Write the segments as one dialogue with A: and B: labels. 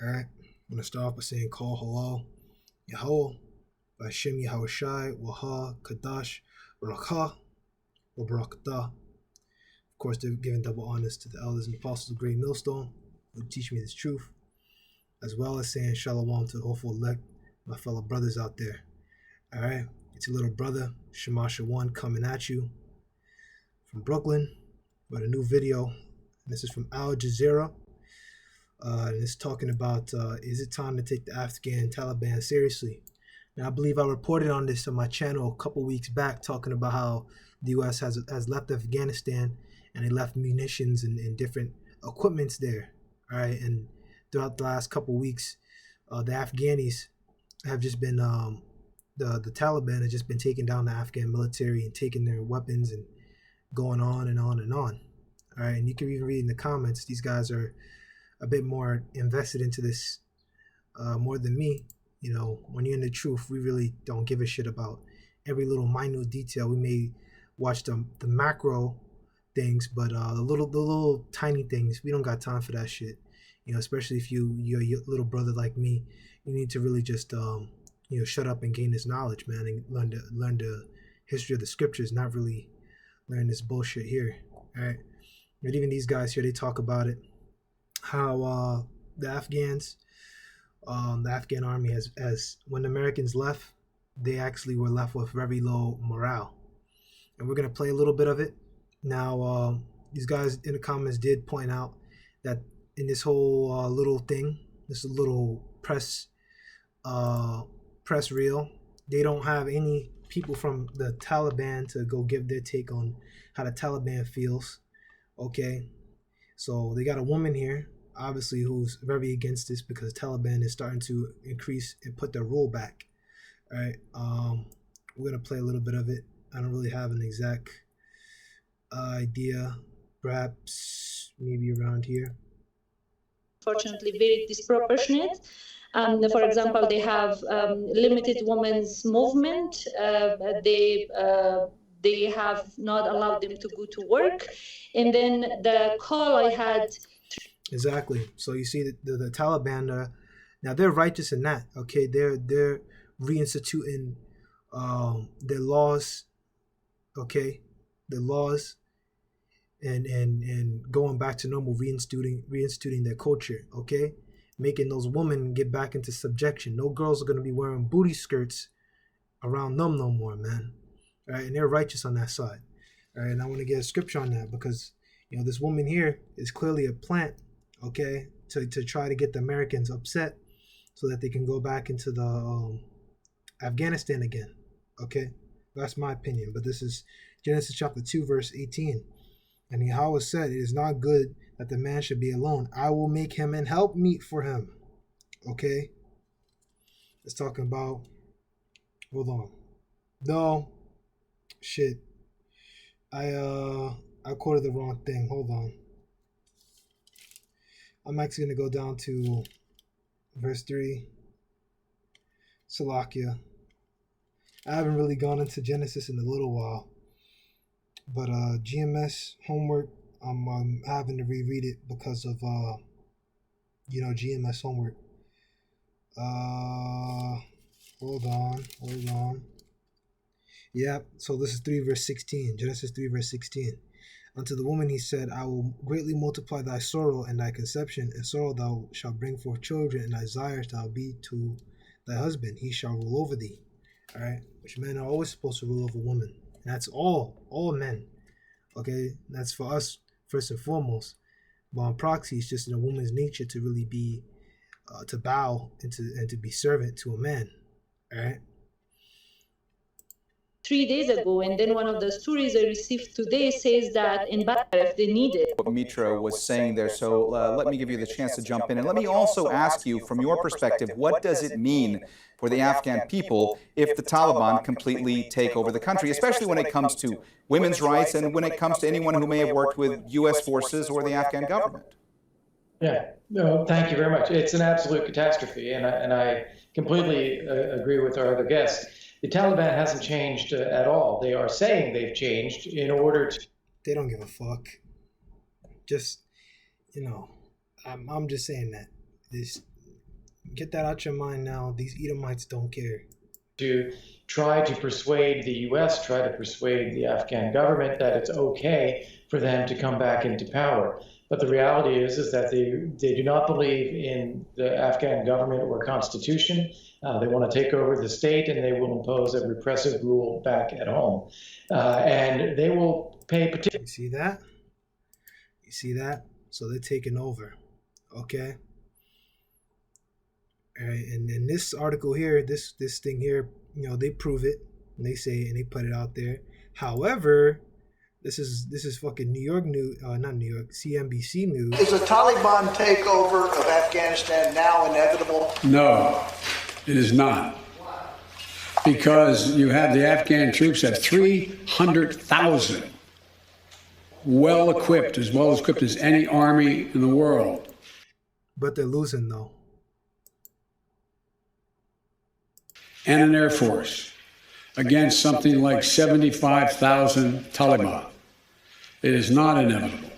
A: All right. I'm going to start off by saying Call Halal, Yahweh, Bashim Yahushai, Waha, Kadash, Barakah, Wabarakatah. Of course, they're giving double honors to the elders and apostles of Great Millstone who teach me this truth, as well as saying Shalom to the hopeful elect, my fellow brothers out there. All right. It's your little brother, Shemasha One, coming at you from Brooklyn with a new video. This is from Al Jazeera. And it's talking about, is it time to take the Afghan Taliban seriously? Now, I believe I reported on this on my channel a couple weeks back, talking about how the U.S. has left Afghanistan and they left munitions and different equipments there. All right. And throughout the last couple weeks, the Afghanis have just been, the Taliban has just been taking down the Afghan military and taking their weapons and going on and on and on. All right. And you can even read in the comments, these guys are a bit more invested into this more than me. You know, when you're in the truth, we really don't give a shit about every little minute detail. We may watch the macro things, but the little tiny things, we don't got time for that shit. You know, especially if you're a little brother like me, you need to really just shut up and gain this knowledge, man, and learn the history of the scriptures, not really learn this bullshit here. All right, but even these guys here, they talk about it, how the Afghans, the Afghan army has when the Americans left, they actually were left with very low morale. And we're going to play a little bit of it. Now, these guys in the comments did point out that in this whole little thing, this little press reel, they don't have any people from the Taliban to go give their take on how the Taliban feels. Okay, so they got a woman here, obviously, who's very against this because Taliban is starting to increase and put their rule back. All right, we're gonna play a little bit of it. I don't really have an exact idea, perhaps maybe around here.
B: Fortunately, very disproportionate. For example, they have limited women's movement. They have not allowed them to go to work. And then the call I had.
A: Exactly. So you see the Taliban, now they're righteous in that. Okay, they're reinstituting their laws. Okay, the laws, and going back to normal, reinstituting their culture. Okay, making those women get back into subjection. No girls are gonna be wearing booty skirts around them no more, man. All right, and they're righteous on that side. All right, and I want to get a scripture on that because this woman here is clearly a plant. Okay, to try to get the Americans upset so that they can go back into the Afghanistan again. Okay, that's my opinion. But this is Genesis chapter 2, verse 18. And Yahweh said, "It is not good that the man should be alone. I will make him an helpmeet for him." Okay, it's talking about. Hold on. No, shit. I quoted the wrong thing. Hold on. I'm actually going to go down to verse 3. Salakia. I haven't really gone into Genesis in a little while. But GMS homework, I'm having to reread it because of, GMS homework. Hold on. Yep, so this is 3 verse 16. Genesis 3 verse 16. Unto the woman he said, I will greatly multiply thy sorrow and thy conception, and sorrow thou shalt bring forth children, and thy desires shall be to thy husband. He shall rule over thee. All right, which men are always supposed to rule over women. And that's all men. Okay, that's for us first and foremost. But on proxy, it's just in a woman's nature to really be, to bow and to be servant to a man. All right.
B: 3 days ago, and then one of the stories I received today says that in Bangladesh, if they need it.
C: What Mitra was saying there, so let me give you the chance to jump in. And let me also ask you, from your perspective, what does it mean for the Afghan people if the Taliban completely take over the country, especially when it comes to women's rights and when it comes to anyone who may have worked with U.S. forces or the Afghan government?
D: Yeah, no, thank you very much. It's an absolute catastrophe, and I completely agree with our other guests. The Taliban hasn't changed at all. They are saying they've changed in order to...
A: They don't give a fuck. Just, I'm just saying that. Get that out your mind now. These Edomites don't care.
D: To try to persuade the U.S., try to persuade the Afghan government that it's okay for them to come back into power. But the reality is that they do not believe in the Afghan government or constitution. They want to take over the state, and they will impose a repressive rule back at home. And they will pay particular.
A: You see that? You see that? So they're taking over. Okay? All right, and in this article here, this thing here, you know, they prove it, and they say, and they put it out there. However, this is fucking New York news, not New York, CNBC news.
E: Is a Taliban takeover of Afghanistan now inevitable?
F: No, it is not. Because you have the Afghan troops have 300,000 well equipped as any army in the world.
A: But they're losing though.
F: And an air force against something like 75,000 Taliban. It is not inevitable.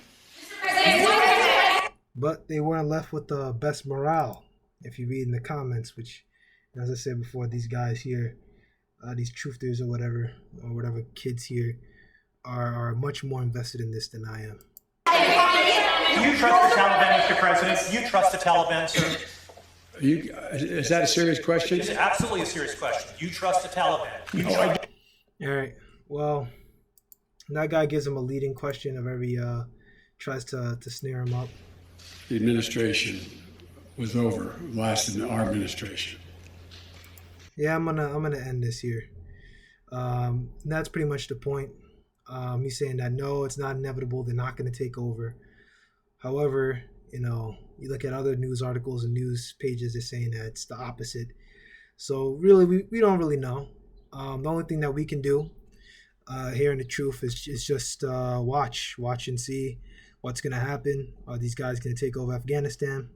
A: But they weren't left with the best morale, if you read in the comments, which, as I said before, these guys here, these truthers or whatever kids here, are much more invested in this than I am.
G: Do you trust the Taliban, Mr. President? Do you trust the Taliban, sir?
F: Is that a serious question?
G: It's absolutely a serious question. Do you trust the Taliban?
A: All right. Well, that guy gives him a leading question of every tries to snare him up.
F: The administration was over. Lasted our administration.
A: Yeah, I'm gonna end this here. That's pretty much the point. He's saying that no, it's not inevitable. They're not going to take over. However, you know, you look at other news articles and news pages, they're saying that it's the opposite. So really, we don't really know. The only thing that we can do here in the truth is just watch and see what's going to happen. Are these guys going to take over Afghanistan?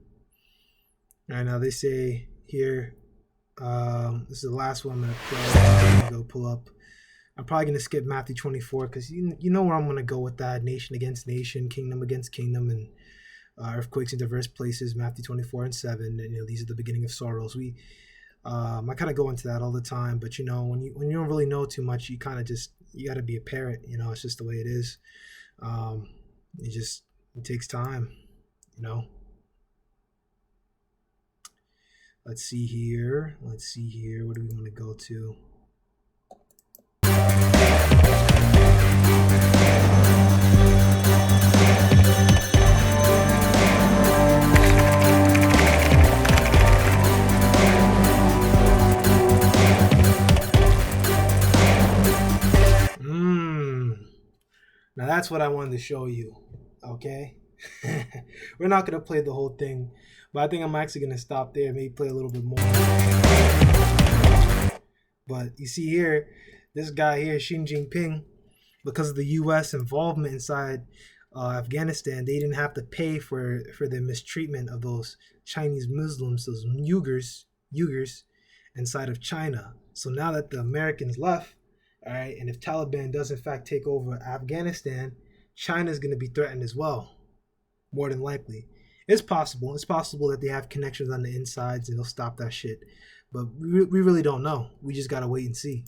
A: Right now they say here, this is the last one I'm going to play. I'm going to go pull up. I'm probably going to skip Matthew 24 because you know where I'm going to go with that. Nation against nation, kingdom against kingdom, and earthquakes in diverse places, Matthew 24 and 7. And, you know, these are the beginning of sorrows. I kind of go into that all the time, but, you know, when you don't really know too much, you kind of just, you got to be a parrot. You know, it's just the way it is. It takes time, you know. Let's see here. What do we want to go to? Now that's what I wanted to show you, okay? We're not going to play the whole thing, but I think I'm actually going to stop there, maybe play a little bit more. But you see here, this guy here, Xi Jinping, because of the U.S. involvement inside Afghanistan, they didn't have to pay for the mistreatment of those Chinese Muslims, those Uyghurs inside of China. So now that the Americans left, all right, and if Taliban does in fact take over Afghanistan, China's going to be threatened as well, more than likely. It's possible. It's possible that they have connections on the insides and they'll stop that shit. But we really don't know. We just got to wait and see.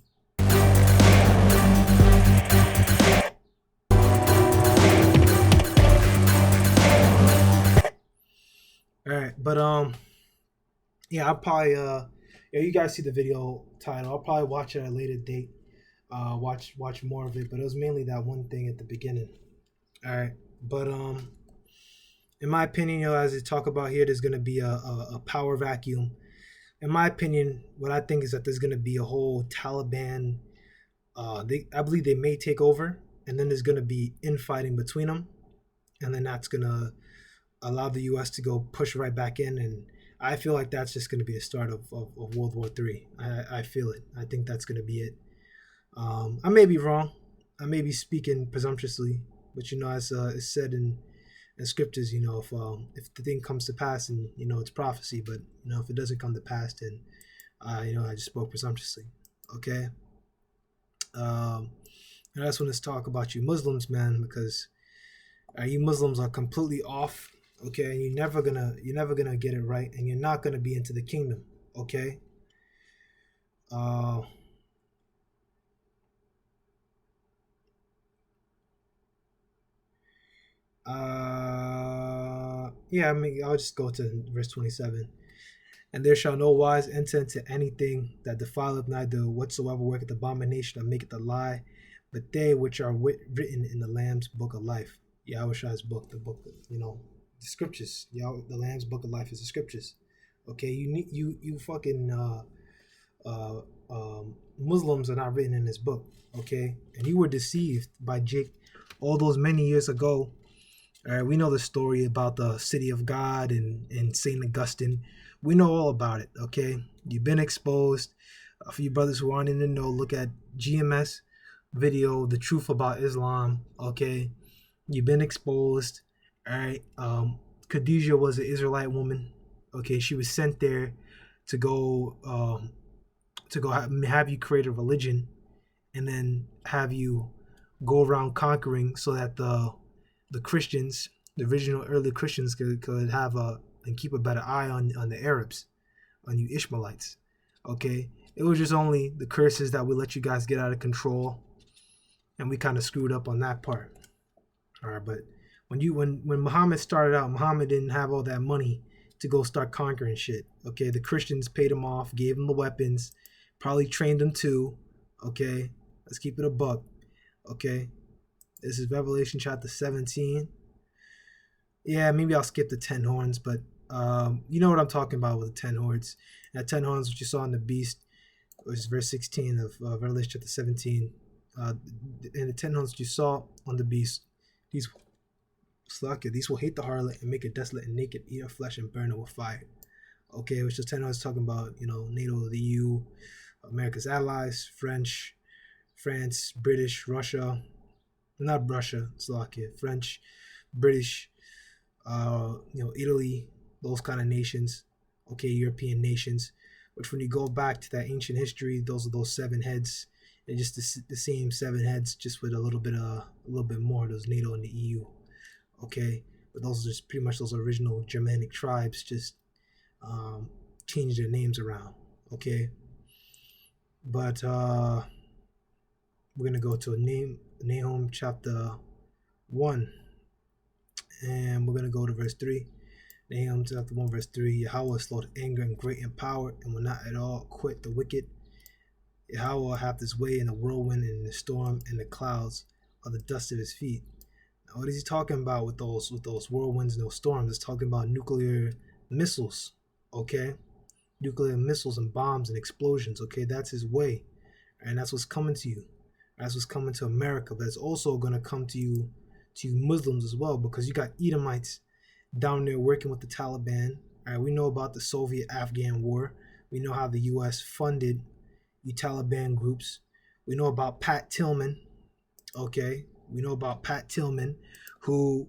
A: All right, but yeah, I'll probably you guys see the video title. I'll probably watch it at a later date. Watch more of it, but it was mainly that one thing at the beginning. All right, but in my opinion, you know, as they talk about here, there's gonna be a power vacuum. In my opinion, what I think is that there's gonna be a whole Taliban. I believe they may take over, and then there's gonna be infighting between them, and then that's gonna allow the U.S. to go push right back in, and I feel like that's just gonna be the start of World War III. I feel it. I think that's gonna be it. I may be wrong. I may be speaking presumptuously, but you know, as it's said in scriptures, you know, if the thing comes to pass, and you know, it's prophecy, but you know, if it doesn't come to pass, then you know, I just spoke presumptuously. Okay. And I just want to talk about you Muslims, man, because you Muslims are completely off Okay, and you're never gonna get it right, and you're not gonna be into the kingdom. Okay. Yeah, I mean, I'll just go to verse 27. And there shall no wise enter into anything that defileth, neither whatsoever worketh abomination or maketh a lie, but they which are written in the Lamb's book of life. Yahweh's book, the book, the scriptures. The Lamb's book of life is the scriptures. Okay, you fucking Muslims are not written in this book. Okay, and you were deceived by Jake all those many years ago. All right, we know the story about the city of God and St. Augustine. We know all about it, okay? You've been exposed. For you brothers who aren't in the know, look at GMS video, The Truth About Islam, okay? You've been exposed, all right? Khadijah was an Israelite woman, okay? She was sent there to go have you create a religion and then have you go around conquering so that the Christians, the original early Christians, could have and keep a better eye on the Arabs, on you Ishmaelites. Okay, it was just only the curses that we let you guys get out of control, and we kind of screwed up on that part. All right, but when Muhammad started out, Muhammad didn't have all that money to go start conquering shit. Okay, the Christians paid him off, gave him the weapons, probably trained them too. Okay, let's keep it a buck. Okay. This is Revelation chapter 17. Yeah, maybe I'll skip the 10 horns, but you know what I'm talking about with the 10 horns. And 10 horns, what you saw in the beast, which is verse 16 of Revelation chapter 17. And the 10 horns that you saw on the beast, these will hate the harlot and make it desolate and naked, eat her flesh and burn it with fire. Okay, which the 10 horns talking about, NATO, the EU, America's allies, France, British, Russia. Not Russia, Slovakia, French, British, Italy, those kind of nations, okay, European nations, which when you go back to that ancient history, those are those 7 heads, and just the same 7 heads, just with a little bit more, those NATO and the EU, okay, but those are just pretty much those original Germanic tribes, just change their names around, okay, but we're gonna go to Nahum chapter 1, and we're going to go to verse 3. Nahum chapter 1 verse 3. Yahweh is slow to anger and great in power, and will not at all quit the wicked. Yahweh will have his way in the whirlwind and in the storm, and the clouds are the dust of his feet. Now, what is he talking about with those whirlwinds and those storms? He's talking about nuclear missiles, okay? Nuclear missiles and bombs and explosions, okay? That's his way, and that's what's coming to you. That's what's coming to America, but it's also going to come to you Muslims as well, because you got Edomites down there working with the Taliban. All right, we know about the Soviet-Afghan war. We know how the U.S. funded the Taliban groups. We know about Pat Tillman. Okay, we know about Pat Tillman, who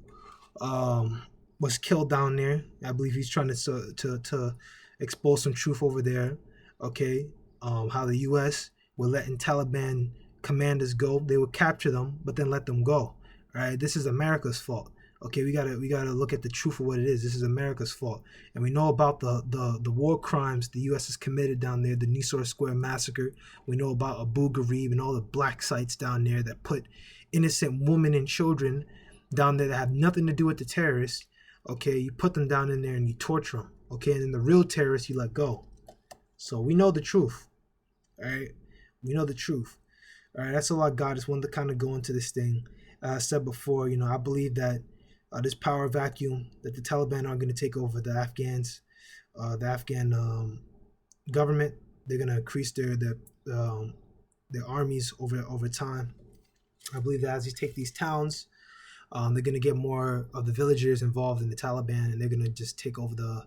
A: was killed down there. I believe he's trying to expose some truth over there. Okay, how the U.S. were letting Taliban commanders go. They would capture them, but then let them go. Right? This is America's fault. Okay, we gotta look at the truth of what it is. This is America's fault, and we know about the war crimes the U.S. has committed down there. The Nisour Square massacre. We know about Abu Ghraib and all the black sites down there that put innocent women and children down there that have nothing to do with the terrorists. Okay, you put them down in there and you torture them. Okay, and then the real terrorists you let go. So we know the truth. All right, we know the truth. All right, that's all I got. Just wanted to kind of go into this thing. I said before, I believe that this power vacuum that the Taliban are going to take over the Afghans, the Afghan government. They're going to increase their armies over time. I believe that as you take these towns, they're going to get more of the villagers involved in the Taliban, and they're going to just take over the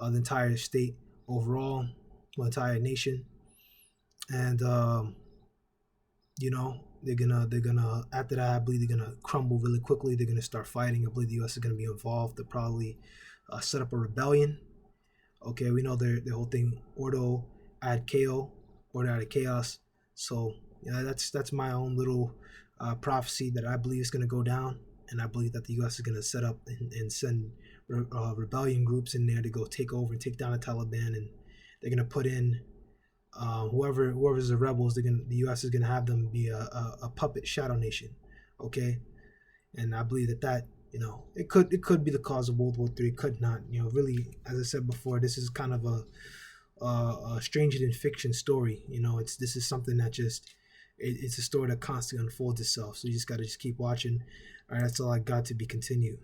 A: entire state overall, the entire nation, and they're gonna after that, I believe they're gonna crumble really quickly. They're gonna start fighting. I believe the U.S. is gonna be involved. They'll probably set up a rebellion. Okay, we know their whole thing, order ad chaos. So that's my own little prophecy that I believe is gonna go down, and I believe that the U.S. is gonna set up and send rebellion groups in there to go take over and take down the Taliban, and they're gonna put in whoever's the rebels. The U.S. is gonna have them be a puppet shadow nation, okay? And I believe that it could be the cause of World War III. It could not. Really, as I said before, this is kind of a stranger than fiction story. This is something that it's a story that constantly unfolds itself. So you just got to keep watching. All right, that's all I got. To be continued.